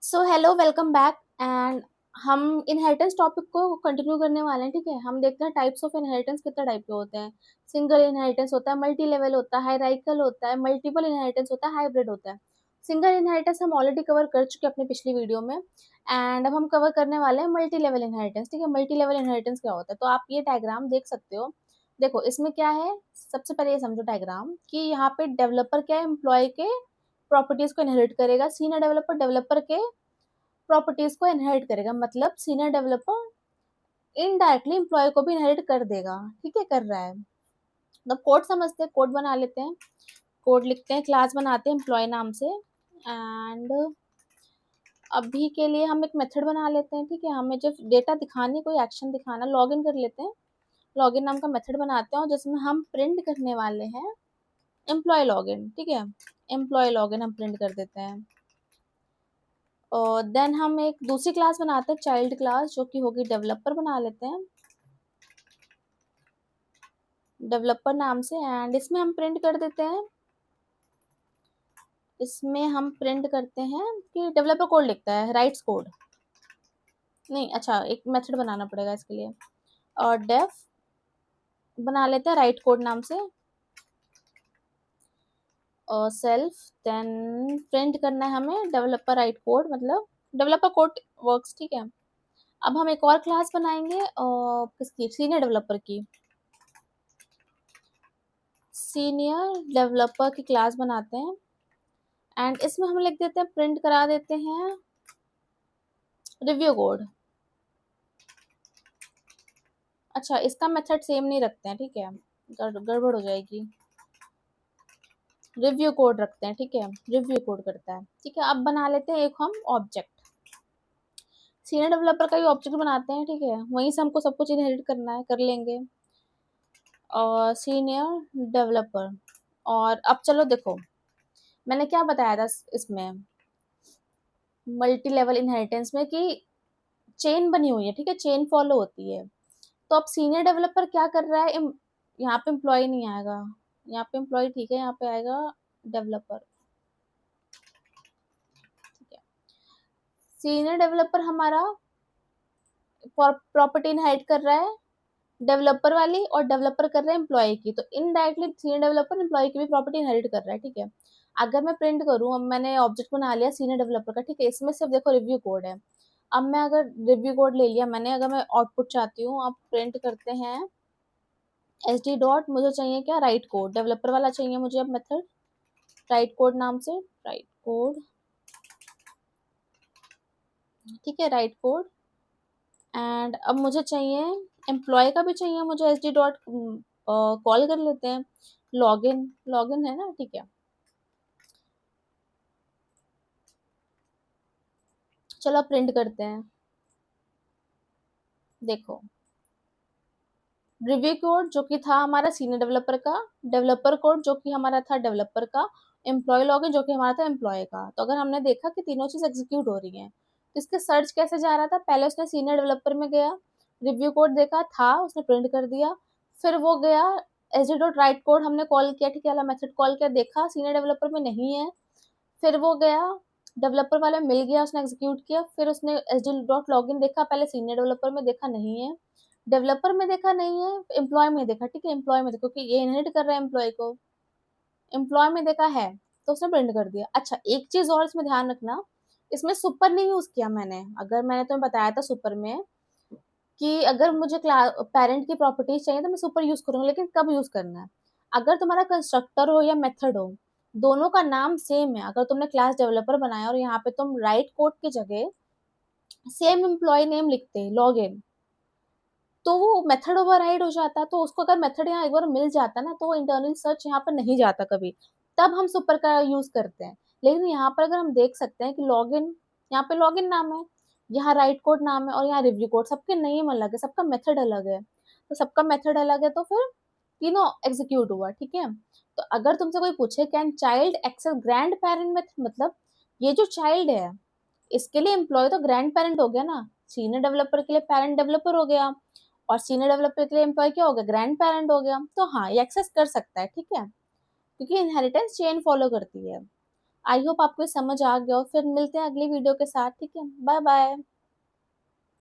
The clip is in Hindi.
So hello welcome back and हम इनहेरिटेंस टॉपिक को कंटिन्यू करने वाले हैं। ठीक है, हम देखते हैं टाइप्स ऑफ इनहेरिटेंस कितने टाइप के होते हैं। सिंगल इनहेरिटेंस होता है, मल्टी लेवल होता है, हायरार्किकल होता है, मल्टीपल इनहेरिटेंस होता है, हाइब्रिड होता है। सिंगल इनहेरिटेंस हम ऑलरेडी कवर कर चुके हैं अपनी पिछली वीडियो में एंड अब हम कवर करने वाले हैं मल्टी लेवल इनहेरिटेंस। ठीक है, मल्टी लेवल इनहेरिटेंस क्या होता है, तो आप ये डायग्राम देख सकते हो। देखो इसमें क्या है, सबसे पहले ये समझो डायग्राम कि यहाँ पे डेवलपर क्या है, एम्प्लॉय के प्रॉपर्टीज को इनहेरिट करेगा। सीनियर डेवलपर डेवलपर के प्रॉपर्टीज को इनहेरिट करेगा, मतलब सीनियर डेवलपर इनडायरेक्टली एम्प्लॉय को भी इनहेरिट कर देगा। ठीक है, कर रहा है। मतलब कोड समझते हैं, कोड बना लेते हैं, कोड लिखते हैं, क्लास बनाते हैं एम्प्लॉय नाम से एंड अभी के लिए हम एक मेथड बना लेते हैं। ठीक है, हमें जब डेटा दिखानी, कोई एक्शन दिखाना, लॉगिन कर लेते हैं। लॉगिन नाम का मेथड बनाते हैं और जिसमें हम प्रिंट करने वाले हैं एम्प्लॉय लॉगिन। ठीक है, एम्प्लॉय लॉगिन हम प्रिंट कर देते हैं और देन हम एक दूसरी क्लास बनाते हैं, चाइल्ड क्लास, जो कि होगी डेवलपर बना लेते हैं डेवलपर नाम से एंड इसमें हम प्रिंट कर देते हैं, इसमें हम प्रिंट करते हैं कि डेवलपर कोड लिखता है, राइट्स कोड नहीं, अच्छा एक मेथड बनाना पड़ेगा इसके लिए और डेफ बना लेते हैं राइट कोड नाम से और सेल्फ देन प्रिंट करना है हमें डेवलपर राइट कोड, मतलब डेवलपर कोड वर्क्स। ठीक है, अब हम एक और क्लास बनाएंगे और किसकी, सीनियर डेवलपर की, सीनियर डेवलपर की क्लास बनाते हैं एंड इसमें हम लिख देते हैं, प्रिंट करा देते हैं रिव्यू कोड। अच्छा इसका मेथड सेम नहीं रखते हैं, ठीक है, गड़बड़ हो जाएगी। रिव्यू कोड रखते हैं, ठीक है, रिव्यू कोड करता है। ठीक है, अब बना लेते हैं एक हम ऑब्जेक्ट, सीनियर डेवलपर का ही ऑब्जेक्ट बनाते हैं। ठीक है, वहीं से हमको सब कुछ इनहेरिट करना है, कर लेंगे और सीनियर डेवलपर। और अब चलो देखो मैंने क्या बताया था इसमें मल्टी लेवल इनहेरिटेंस में कि चेन बनी हुई है। ठीक है, चेन फॉलो होती है। तो अब सीनियर डेवलपर क्या कर रहा है, यहाँ पे एम्प्लॉय नहीं आएगा, यहाँ पे एम्प्लॉय ठीक है, यहाँ पे आएगा डेवलपर। ठीक है, सीनियर डेवलपर हमारा प्रॉपर्टी इनहेरिट कर रहा है डेवलपर वाली और डेवलपर कर रहा है एम्प्लॉय की, तो इनडायरेक्टली सीनियर डेवलपर एम्प्लॉय की भी प्रॉपर्टी इनहेरिट कर रहा है। ठीक है, अगर मैं प्रिंट करूँ, अब मैंने ऑब्जेक्ट बना लिया सीनियर डेवलपर का। ठीक है, इसमें सिर्फ देखो रिव्यू कोड है। अब मैं अगर रिव्यू कोड ले लिया मैंने, अगर मैं आउटपुट चाहती हूँ, अब प्रिंट करते हैं एस डी डॉट, मुझे चाहिए क्या, राइट कोड, डेवलपर वाला चाहिए मुझे अब मेथड राइट कोड नाम से, राइट कोड। ठीक है, राइट कोड एंड अब मुझे चाहिए एम्प्लॉय का भी चाहिए मुझे, एस डी डॉट कॉल कर लेते हैं, लॉगिन, लॉगिन है ना। ठीक है, चलो प्रिंट करते हैं। देखो रिव्यू कोड जो कि था हमारा सीनियर डेवलपर का, डेवलपर कोड जो कि हमारा था डेवलपर का, एम्प्लॉय लॉगिन जो कि हमारा था एम्प्लॉय का। तो अगर हमने देखा कि तीनों चीज एग्जीक्यूट हो रही हैं, तो इसके सर्च कैसे जा रहा था, पहले उसने सीनियर डेवलपर में गया, रिव्यू कोड देखा था, उसने प्रिंट कर दिया, फिर वो गया S D dot right code हमने कॉल किया, ठीक है, वाला मेथड कॉल किया, देखा सीनियर डेवलपर में नहीं है, फिर वो गया डेवलपर वाला मिल गया, उसने एग्जीक्यूट किया, फिर उसने एस डी डॉट लॉगिन देखा, पहले सीनियर डेवलपर में देखा नहीं है, डेवलपर में देखा नहीं है, एम्प्लॉय में देखा। ठीक है, एम्प्लॉय में देखो कि ये इनहेरिट कर रहा है एम्प्लॉय को, एम्प्लॉय में देखा है तो उसने प्रिंट कर दिया। अच्छा एक चीज और इसमें ध्यान रखना, इसमें सुपर नहीं यूज किया मैंने, अगर मैंने तुम्हें बताया था सुपर में कि अगर मुझे पेरेंट की प्रॉपर्टीज चाहिए तो मैं सुपर यूज करूंगा, लेकिन कब यूज करना है, अगर तुम्हारा कंस्ट्रक्टर हो या मेथड हो, दोनों का नाम सेम है, अगर तुमने क्लास डेवलपर बनाया और यहाँ पे तुम राइट कोड की जगह सेम एम्प्लॉय नेम लिखते हैं लॉग इन, तो वो मेथड ओवरराइड हो जाता है। तो उसको अगर मेथड यहाँ एक बार मिल जाता ना, तो वो इंटरनल सर्च यहाँ पर नहीं जाता कभी, तब हम सुपर का यूज करते हैं। लेकिन यहाँ पर अगर हम देख सकते हैं कि लॉगिन, यहाँ पे लॉगिन नाम है, यहाँ राइट कोड नाम है और यहाँ रिव्यू कोड, सबके नेम अलग है, सबका मेथड अलग है, तो सबका मेथड अलग है, तो फिर तीनों एग्जीक्यूट हुआ। ठीक है, तो अगर तुमसे कोई पूछे can child access grand parent method, मतलब ये जो चाइल्ड है इसके लिए एम्प्लॉय तो ग्रैंड पेरेंट हो गया ना, सीनियर डेवलपर के लिए पेरेंट डेवलपर हो गया और सीनियर डेवलपर के लिए एम्प्लॉय क्या हो गया, ग्रैंड पेरेंट हो गया। तो हाँ ये एक्सेस कर सकता है। ठीक है, क्योंकि इनहेरिटेंस चेन फॉलो करती है। आई होप आपको ये समझ आ गया हो। फिर मिलते हैं अगली वीडियो के साथ, ठीक है? Bye bye.